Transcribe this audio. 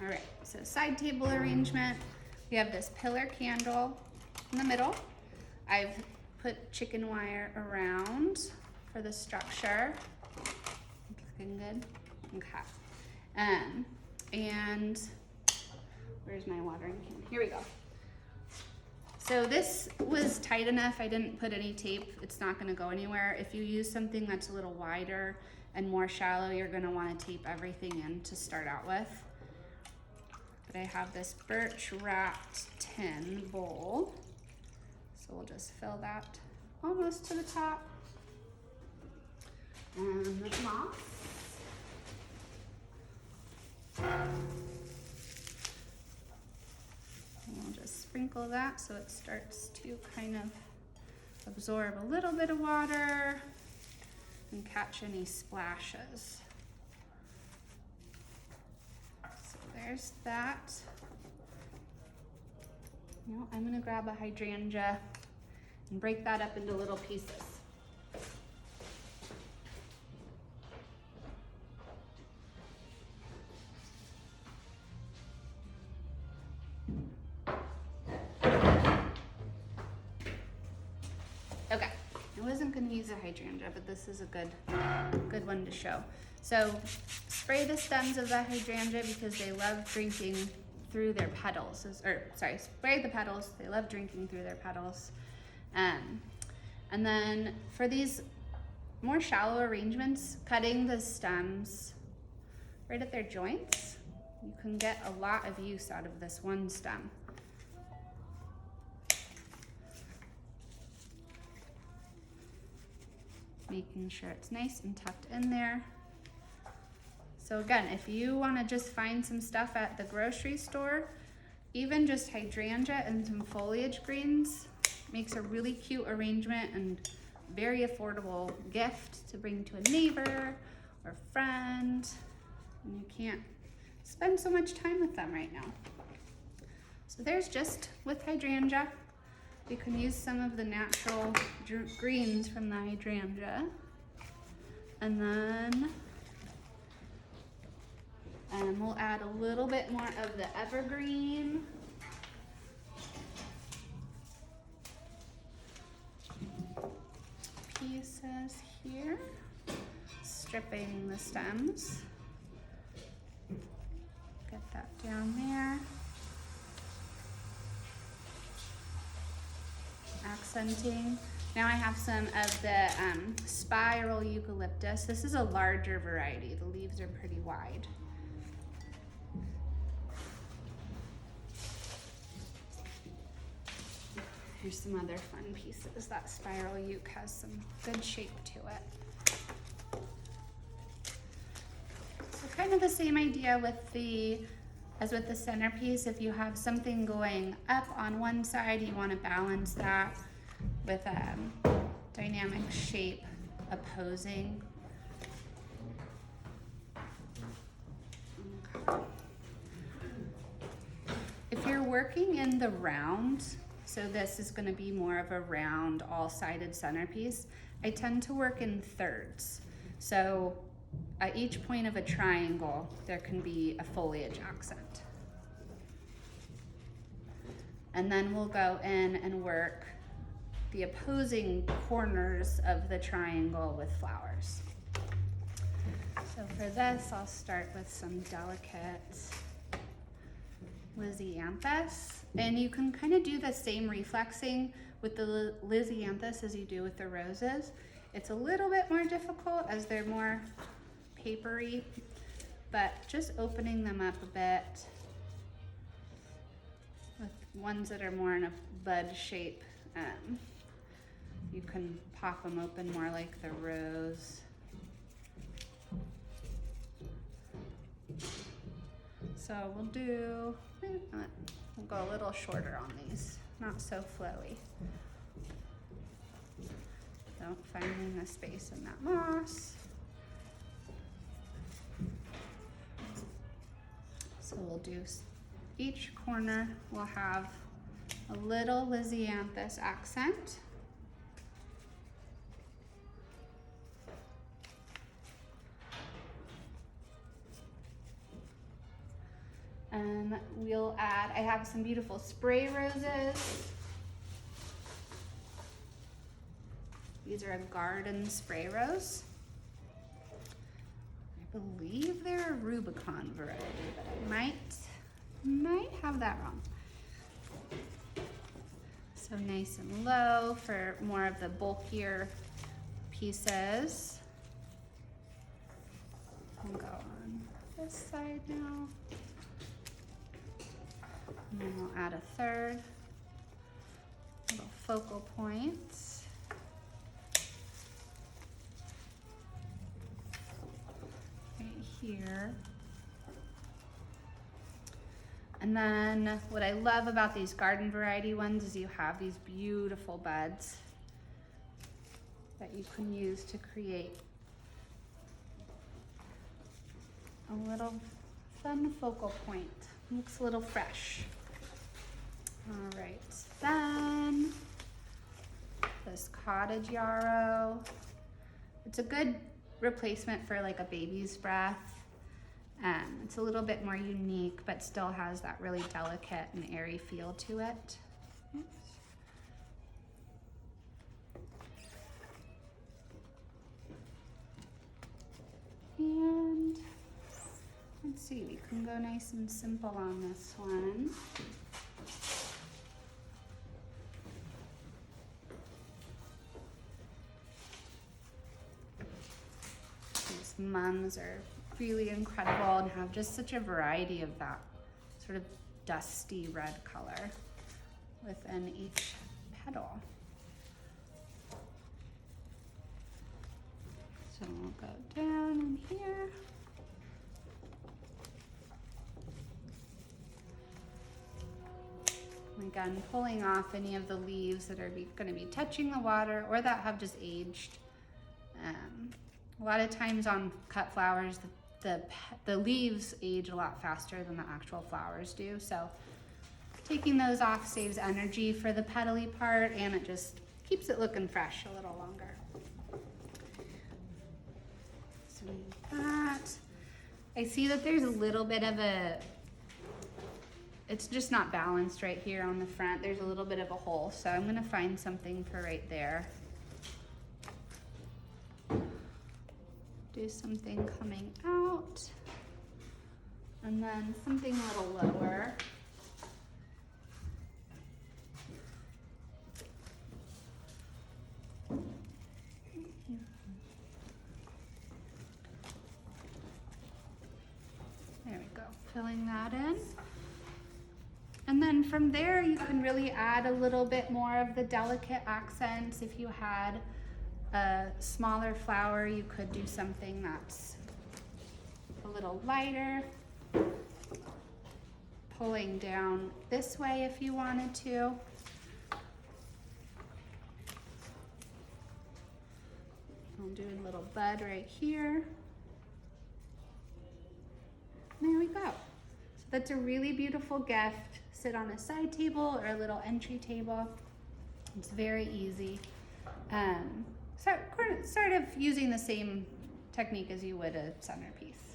All right, so side table arrangement. We have this pillar candle in the middle. I've put chicken wire around for the structure. Looking good? Okay. And where's my watering can? Here we go. So this was tight enough. I didn't put any tape. It's not gonna go anywhere. If you use something that's a little wider and more shallow, you're gonna wanna tape everything in to start out with. But I have this birch wrapped tin bowl. So we'll just fill that almost to the top. And the moss. And we'll just sprinkle that so it starts to kind of absorb a little bit of water and catch any splashes. So there's that. Now I'm gonna grab a hydrangea and break that up into little pieces. Okay, I wasn't gonna use a hydrangea, but this is a good one to show. So spray the stems of the hydrangea because they love drinking through their petals, spray the petals, they love drinking through their petals. And then for these more shallow arrangements, cutting the stems right at their joints, you can get a lot of use out of this one stem. Making sure it's nice and tucked in there. So again, if you want to just find some stuff at the grocery store, even just hydrangea and some foliage greens makes a really cute arrangement and very affordable gift to bring to a neighbor or friend. And you can't spend so much time with them right now. So there's just with hydrangea. You can use some of the natural greens from the hydrangea. And then we'll add a little bit more of the evergreen. Pieces here. Stripping the stems. Get that down there. Accenting. Now I have some of the spiral eucalyptus. This is a larger variety. The leaves are pretty wide. Here's some other fun pieces. That spiral euc has some good shape to it. So kind of the same idea as with the centerpiece. If you have something going up on one side, you want to balance that with a dynamic shape opposing. Okay. If you're working in the round, so this is going to be more of a round, all-sided centerpiece, I tend to work in thirds. So at each point of a triangle, there can be a foliage accent. And then we'll go in and work the opposing corners of the triangle with flowers. So for this, I'll start with some delicate Lysianthus. And you can kind of do the same reflexing with the Lysianthus as you do with the roses. It's a little bit more difficult as they're more papery, but just opening them up a bit with ones that are more in a bud shape. You can pop them open more like the rose. So we'll go a little shorter on these, not so flowy. Don't finding the space in that moss. So we'll do, each corner will have a little Lysianthus accent. We'll add, I have some beautiful spray roses. These are a garden spray rose. I believe they're a Rubicon variety, but I might have that wrong. So nice and low for more of the bulkier pieces. We'll go on this side now. And then we'll add a third little focal point. Right here. And then what I love about these garden variety ones is you have these beautiful buds that you can use to create a little fun focal point. Looks a little fresh. All right, then this cottage yarrow. It's a good replacement for like a baby's breath. It's a little bit more unique, but still has that really delicate and airy feel to it. Oops. And let's see, we can go nice and simple on this one. These mums are really incredible and have just such a variety of that sort of dusty red color within each petal. So we'll go down in here. Again, pulling off any of the leaves that are going to be touching the water or that have just aged. A lot of times on cut flowers, the leaves age a lot faster than the actual flowers do. So taking those off saves energy for the petally part, and it just keeps it looking fresh a little longer. So that, I see that there's a little bit of it's just not balanced right here on the front. There's a little bit of a hole, so I'm gonna find something for right there. Do something coming out, and then something a little lower. There we go, filling that in. And then from there, you can really add a little bit more of the delicate accents. If you had a smaller flower, you could do something that's a little lighter, pulling down this way if you wanted to. I'll do a little bud right here. There we go. So that's a really beautiful gift. Sit on a side table or a little entry table. It's very easy. Sort of using the same technique as you would a centerpiece.